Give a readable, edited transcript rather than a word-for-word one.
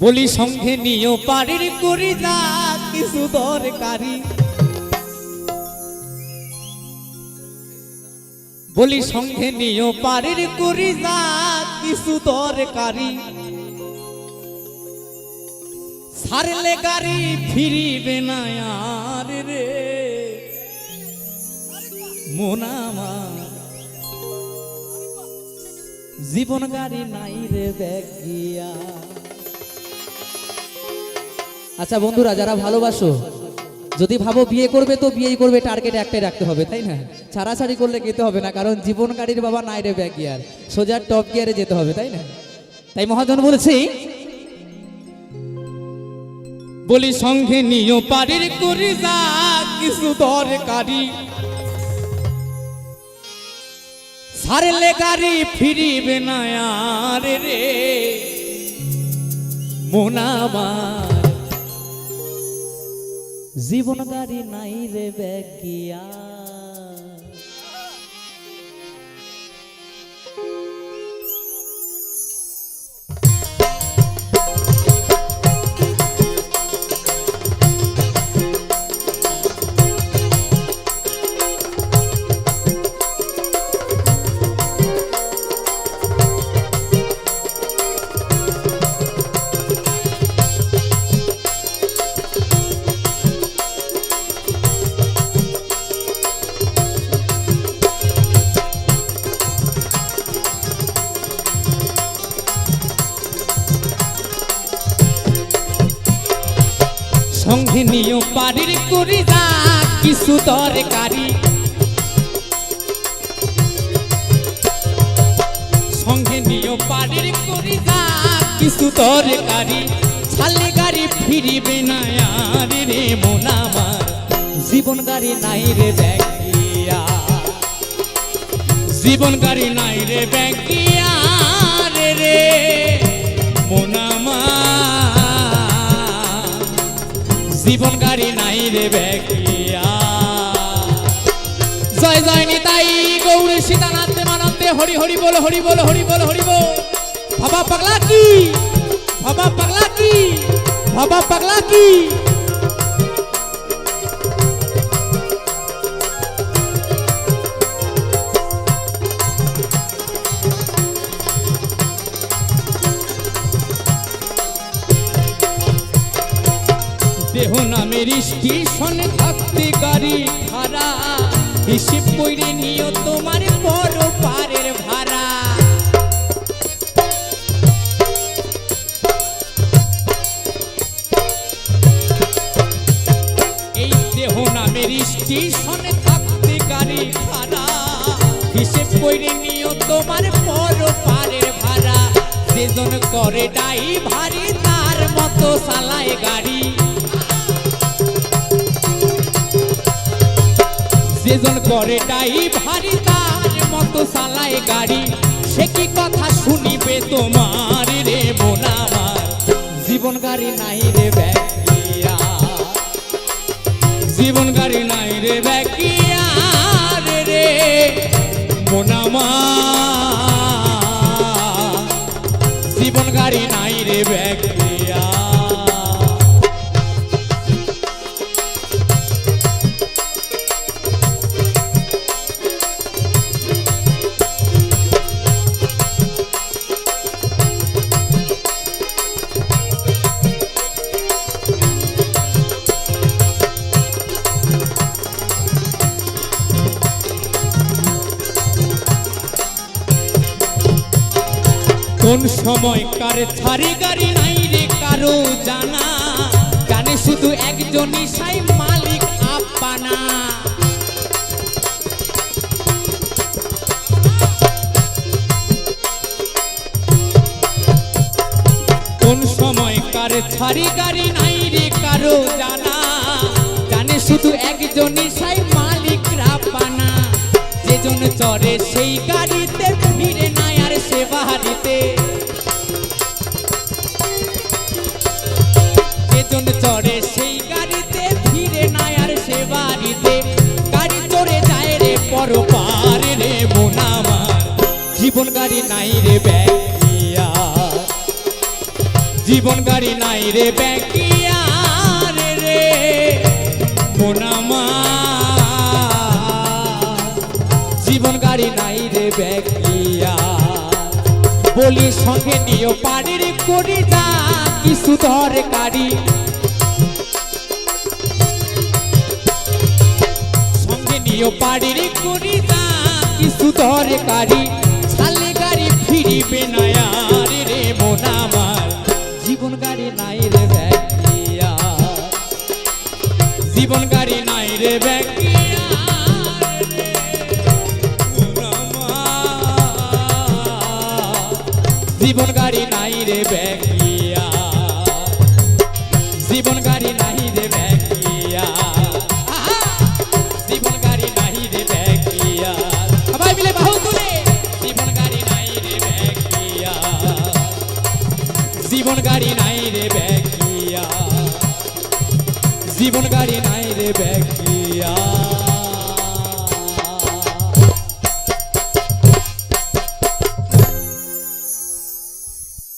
বলি সঙ্গে নিও পাড়ির করি যা কিছু দরকারি, বলি সঙ্গে নিও পাড়ির করি যা কিছু দরকারি, ছাড়লে গাড়ি ফিরিবে না আর রে মন আমার, জীবন গাড়ি নাই রে ব্যাগিয়া। আচ্ছা বন্ধুরা, যারা ভালোবাসো, যদি ভাবো বিয়ে করবে তো বিয়েই করবে, টার্গেট একটাই রাখতে হবে, তাই না? ছাড়াছাড়ি করলে যেতে হবে না, কারণ জীবন গাড়ির বাবা নাই রে ব্যাক গিয়ার, সোজা টপ গিয়ারে যেতে হবে, তাই না? তাই মহাজন বলেছি, বলি সঙ্গে নিও পাড়ির করি যা কিছু দরকারি, ছাড়লে গাড়ি ফিরিবে না আর রে মন আমার, জীবন গাড়ি নাই রে ব্যাগিয়া। সঙ্গে নিও পাড়ির করি যা কিছু দরকারি, সঙ্গে নিও পাড়ির করি যা কিছু দরকারি, ছাড়লে গাড়ি ফিরিবে না আর রে মন আমার, জীবন গাড়ি নাই রে ব্যাগিয়া, জীবন গাড়ি নাই রে ব্যাগিয়া রে মন আমার, জীবন গাড়ি নাই রে ব্যাগিয়া। জয় জয় নিতাই গৌর সীতানাথে মানন্দে, হরি হরি বল হরি বল হরি বল হরি বল। বাবা পাগলা কি, বাবা পাগলা কি, বাবা পাগলা কি। দেহ নামের স্টেশনে থাকতে গাড়ি ভাড়া, হিসেব কইরে নিও তোমার বড় পারের ভাড়া। এই দেহ নামের স্টেশনে থাকতে গাড়ি ভাড়া, হিসেব কইরে নিও তোমার বড় পারের ভাড়া। যেজন করে ডাই ভারী তার মতো চালায় গাড়ি, যেজন করে ডাই ভারী তার মতো চালায় গাড়ি, সে কি কথা শুনিবে তোমার রে মন আমার, জীবন গাড়ি নাই রে ব্যাগিয়া, জীবন গাড়ি নাই রে ব্যাগিয়া রে মন আমার, জীবন গাড়ি নাই রে ব্যাগিয়া। কোন সময় কার ছাড়ি গাড়ি নাই রে কারো জানা, জানে শুধু একজনই সাই মালিক আপানা। কোন সময় কার ছাড়ি গাড়ি নাই রে কারো জানা, জানে শুধু একজনই সাই মালিক আপানা। যেজন চড়ে সেই গাড়িতে ফিরে নাই আর সে বাড়িতে, যেজন চড়ে সেই গাড়িতে ফিরে নাই আর সে বাড়িতে। গাড়ি চড়ে যায় রে পরপার রে মন আমার, জীবন গাড়ি নাই রে ব্যাগিয়া, জীবন গাড়ি নাই রে ব্যাকিয়ার রে মোনামা জীবন গাড়ি নাই রে ব্যাকিয়া বলি সঙ্গে নিও পাড়ির করি যা কিছু দরকারি সঙ্গে নিও পাড়ির করি যা কিছু দরকারি ছালে গাড়ি ফিরিবে না আর রে মোনামার জীবন গাড়ি নাই রে ব্যাকিয়া জীবন গাড়ি নাই রে ব্যাকিয়া জীবন গাড়ি নাই রে ব্যাকিয়া জীবন গাড়ি নাই রে ব্যাকিয়া জীবন গাড়ি নাই রে ব্যাকিয়া সবাই মিলে বাহু তুলে জীবন গাড়ি নাই রে ব্যাকিয়া জীবন গাড়ি নাই রে ব্যাকিয়া জীবন গাড়ি নাই রে ব্যাকিয়া